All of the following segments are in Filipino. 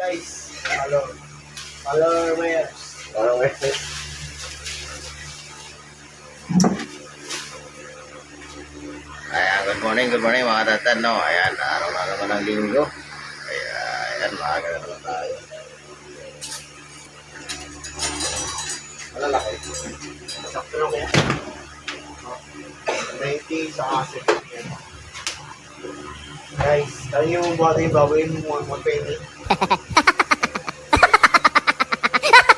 guys. Followers. Ayan, good morning mga tatan, no? Ayan, araw na naman ng linggo. Ayan, maaga na naman tayo. Malalaki. Sakto lang kaya. 90 sa kasi. Guys, kaya yung buhat yung baboy mo 120.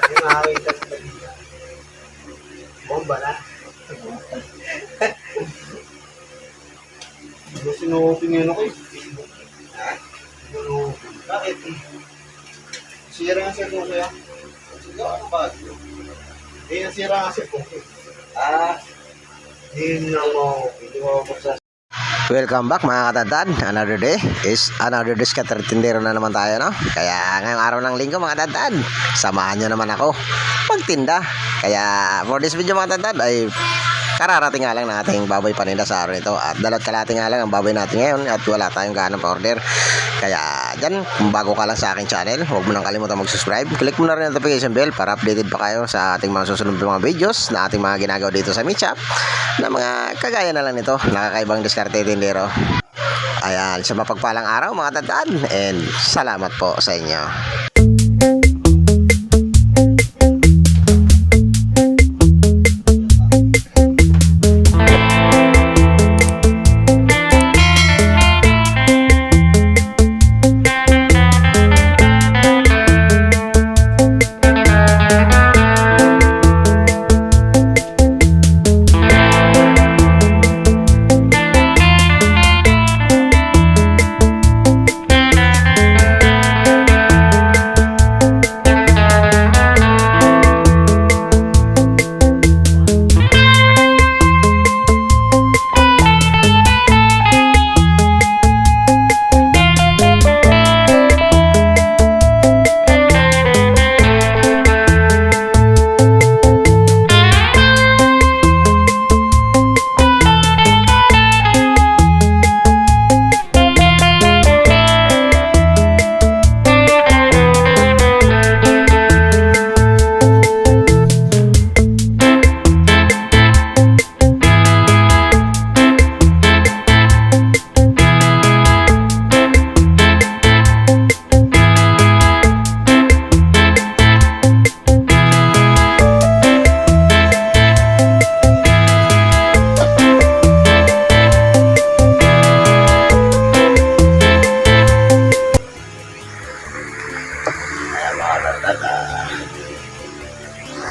Kaya nakakita sa tagila. Bomba na. Sinupin yun ako eh. Ha? Bakit? Sira nga siya kung kaya. Ano ba? Hindi nasira nga siya kung kaya. Hindi mo magsas. Welcome back mga katatan. Another day is another Tindero na naman tayo, no? Kaya ngayong araw ng linggo mga katatan, samahan nyo naman ako magtinda. Kaya for this video mga katatan ay kararating nga lang ng ating baboy paninda sa araw nito. At dalawat kalahati nga lang ang baboy natin ngayon at wala tayong ganang pa-order. Kaya dyan, kung bago ka lang sa aking channel, huwag mo nang kalimutan mag-subscribe. Click mo na rin ang notification bell para updated pa kayo sa ating mga susunod mga videos na ating mga ginagawa dito sa Meat Shop na mga kagaya na lang nito, nakakaibang diskarte tindero. Ayan, sa mapagpalang araw mga tandaan and salamat po sa inyo.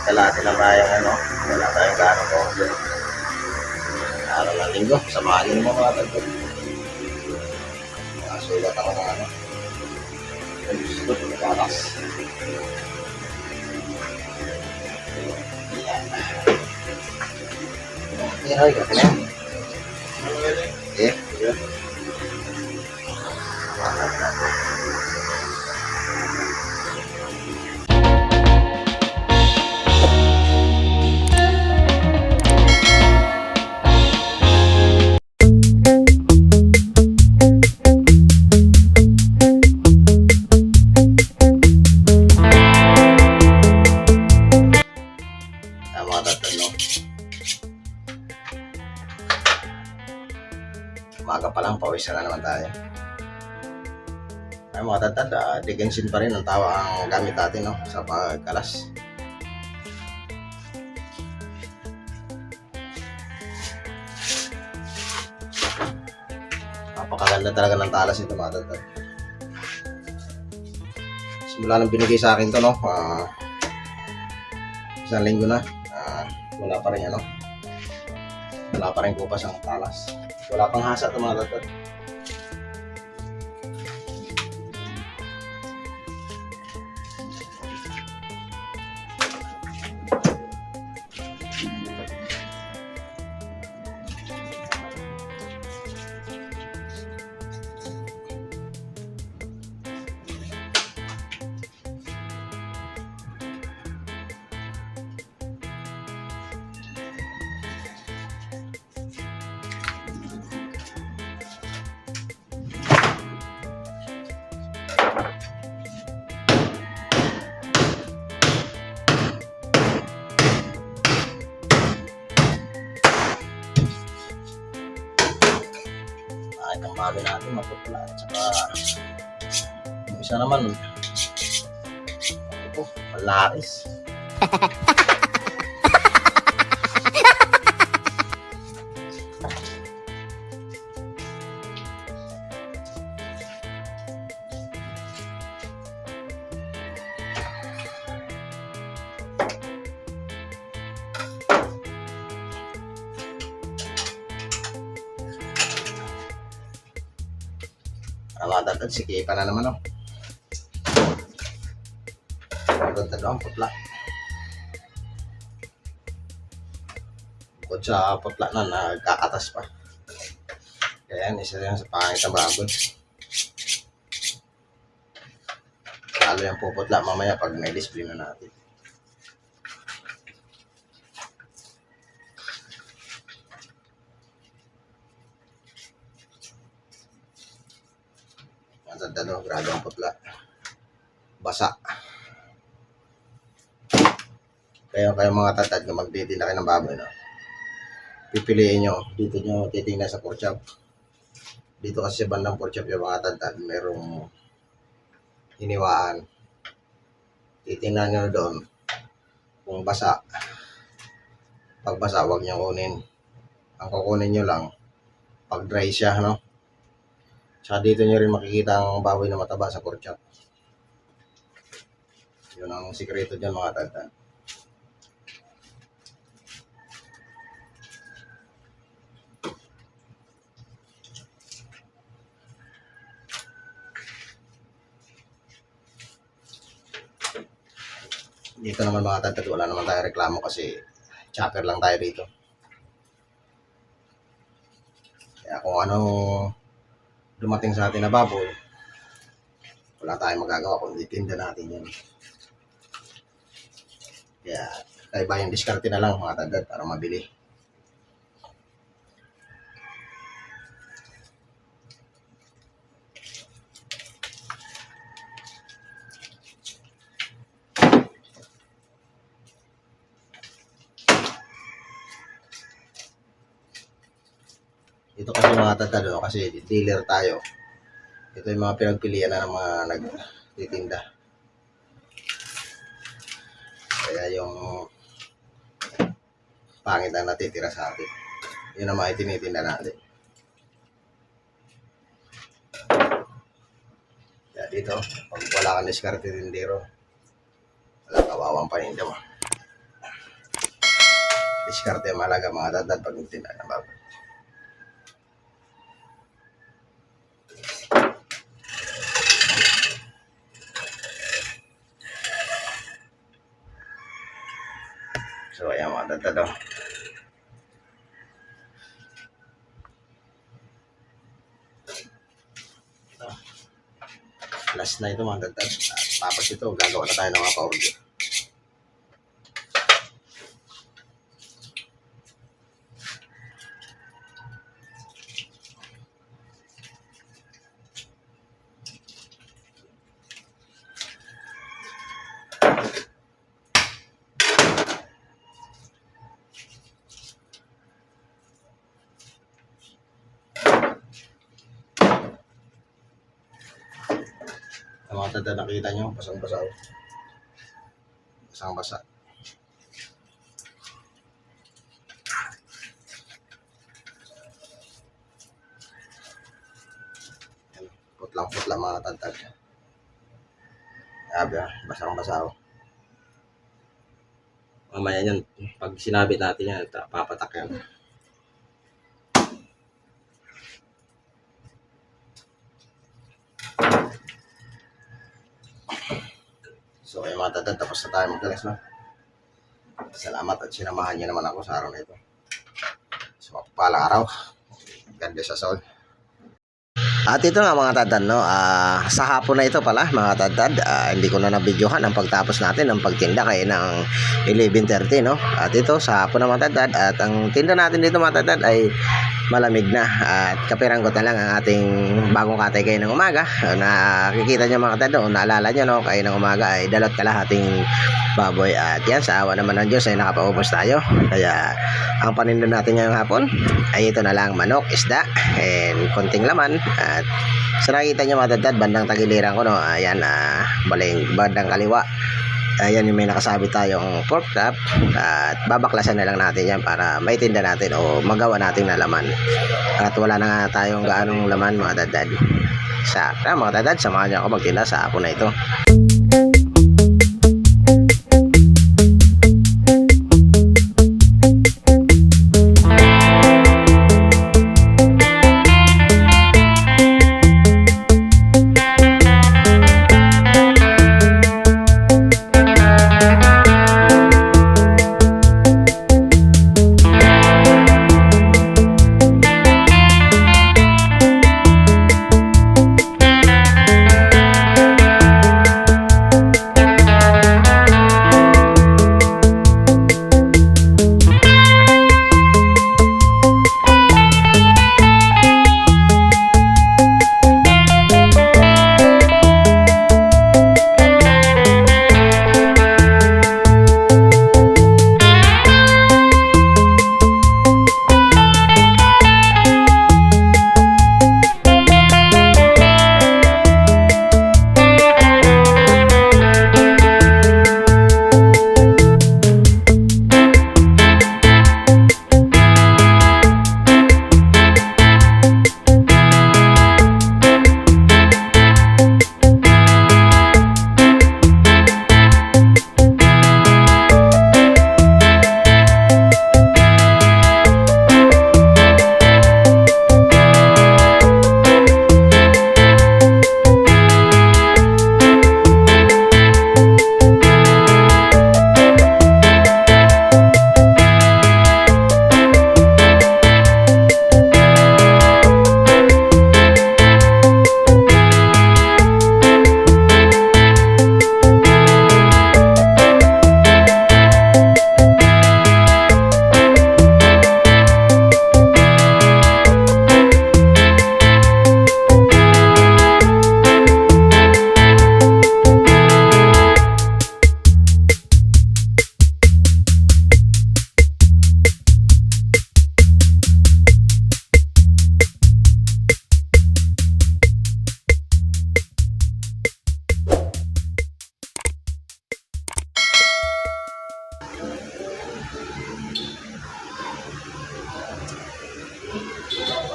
Kalahati na tayong wala tayong ganong order. Araw ng linggo, samahan nyo mga tagpag. Nakasulat ako ng ang gusto ko nakakas. Ay, gata na. Umaga pa lang, pawis na naman tayo. Ay mga tatad, digensin pa rin ang tawa ang gamit natin sa pagkalas. Napakaganda talaga ng talas nito mga tatad. Simula nang binigay sa akin to isang linggo na, wala pa rin wala pa rin kupas ang talas. Wala pang hasa ito mga tatad. marami natin maputla at saka yung isa naman ito, malakis. Matadad, sige pa na naman oh. Matadad ang putla. Bukod sa putla na, nagkakatas pa. Kaya yan, isa rin sa pangit na baboy. Lalo yung puputla mamaya pag may display na natin. Matadad oh, grabe ang putla. Basa. Kayo mga tatad na magtitinda kayo ng baboy, no? Pipiliin nyo, dito nyo titingnan sa pork chop. Dito kasi sa bandang pork chop yung mga tatad, merong hiniwaan. Titingnan nyo doon kung basa. Pag basa, huwag nyo kunin. Ang kukunin nyo lang, pag dry siya, no? Tsaka dito nyo rin makikita ang baboy na mataba sa pork chop. Yun ang sikreto dyan mga tatad. Dito naman mga tatad, wala naman tayo reklamo kasi chopper lang tayo dito. Kaya kung anong dumating sa atin na baboy, wala tayong magagawa kung itinda natin yan. Kaya kaiba yung diskarte na lang mga tatad para mabili. Ito kasi mga tatad, no? Kasi dealer tayo. Ito yung mga pinagpilian na ng mga nagtitinda. Kaya yung pangit na natitira sa atin, yun ang mga itinitinda natin. Kaya dito, pag wala kang diskarte tindero, wala kawawang paninda mo. Diskarte malaga mga tatad pag nagtinda ng baboy. So, ayan mga tatad, oh. Last na ito mga tatad. Tapos ito, gagawa na tayo ng mga pa-order. Ang mga tatad, nakita nyo, basang-basa. Basang-basa. Putlang-putlang mga tatad. Sabi, basang-basa. Mamaya yan, pag sinabi natin yan, papatak yan. So, ay mga tatad, tapos na tayo magdalas, no? Salamat at sinamahan niyo naman ako sa araw na ito. So, palang araw. God bless us all. At ito nga mga tatad, no? Sa hapon na ito pala, mga tatad, hindi ko na nabidyohan ang pagtapos natin ng pagtinda kaya ng 11:30, no? At ito, sa hapon na mga tatad, at ang tinda natin dito mga tatad ay malamig na at kapiranggot na lang ang ating bagong katay kayo ng umaga. Nakikita nyo mga katad, naalala nyo no, kayo ng umaga ay dalot kalahating baboy at yan sa awa naman ng Diyos ay nakapaubos tayo. Kaya ang paninda natin ngayong hapon ay ito na lang, manok, isda and konting laman. At sa nakikita nyo mga katad, bandang tagiliran ko no, ayan, bandang kaliwa, ayan yung may nakasabit tayong pork chop at babaklasan na lang natin yan para maitinda natin o magawa natin na laman. At wala na nga tayong gaanong laman mga dadad. Mga dadad, samahan niyo ako magtinda sa hapon na ito.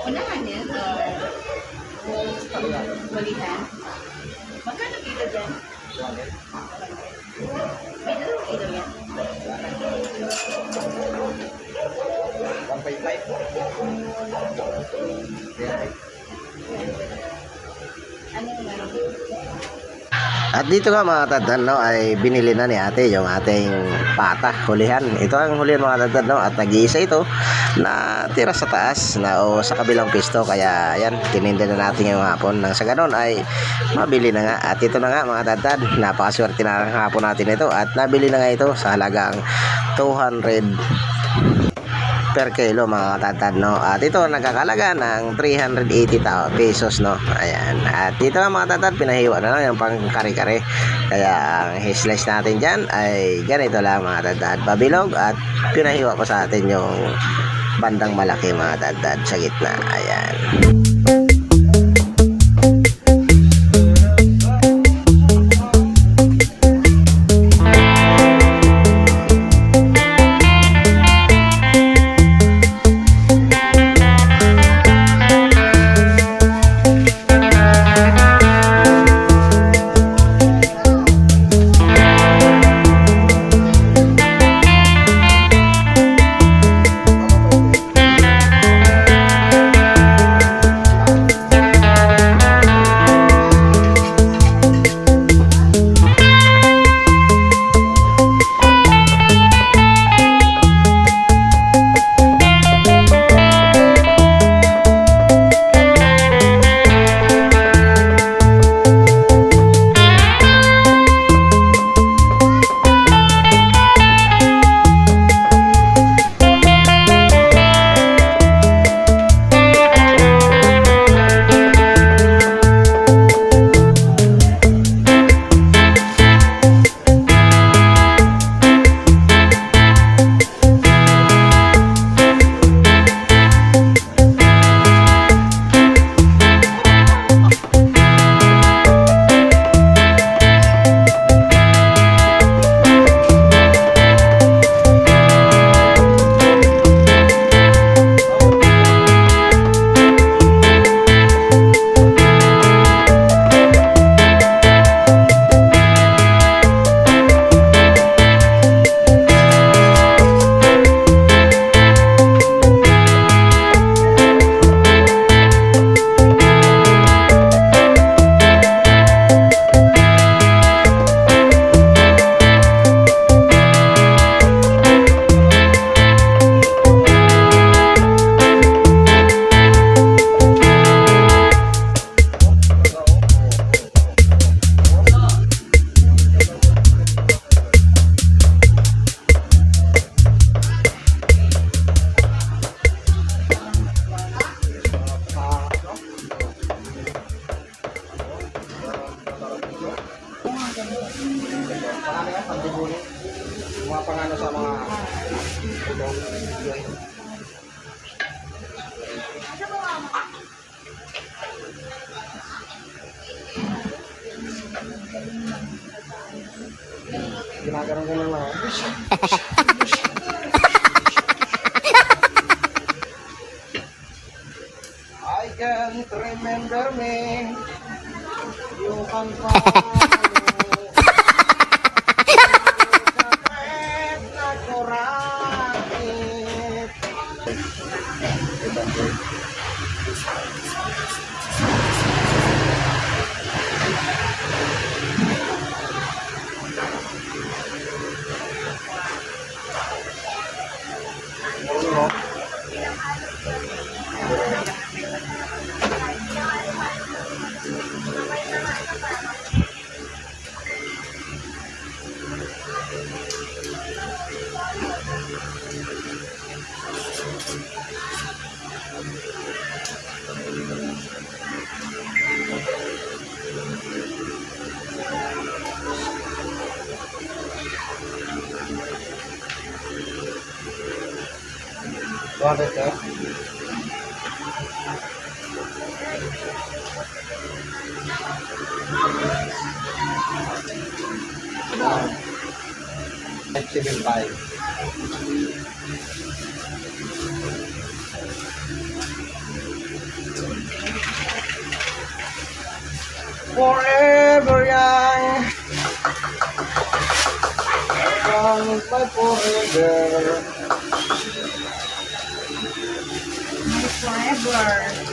Unahan yan or balihan? Magkano kilo dyan? May dalawang kilo yan? 155. Ano naman? At dito nga mga tatad no, ay binili na ni ate yung ating pata, hulihan. Ito ang hulihan mga tatad no, at nag-iisa ito na tira sa taas na o sa kabilang pisto. Kaya yan, tininda na natin ngayong hapon. Nang sa ganon ay mabili na nga. At ito na nga mga tatad, napakaswerte na ng hapon natin ito. At nabili na nga ito sa halagang 200 per kilo mga tatad no. At ito nagkakalaga ng 380 pesos no. Ayan. At dito nga mga tatad, pinahiwa na lang yung pang kare-kare. Kaya ang slice natin dyan ay ganito lang mga tatad, pabilog, at pinahiwa ko sa atin yung bandang malaki mga tatad sa gitna. Ayan. Pangalan yan, pandibuli. Mga pangano sa mga ito. Ginaganon ko lang lang. I can't remember me. You can Bakit ka? Civil 5. Forever young. Young by forever. Forever.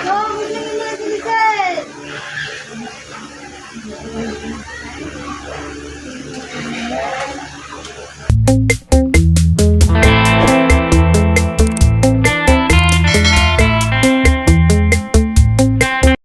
Oh, huwag na yung mga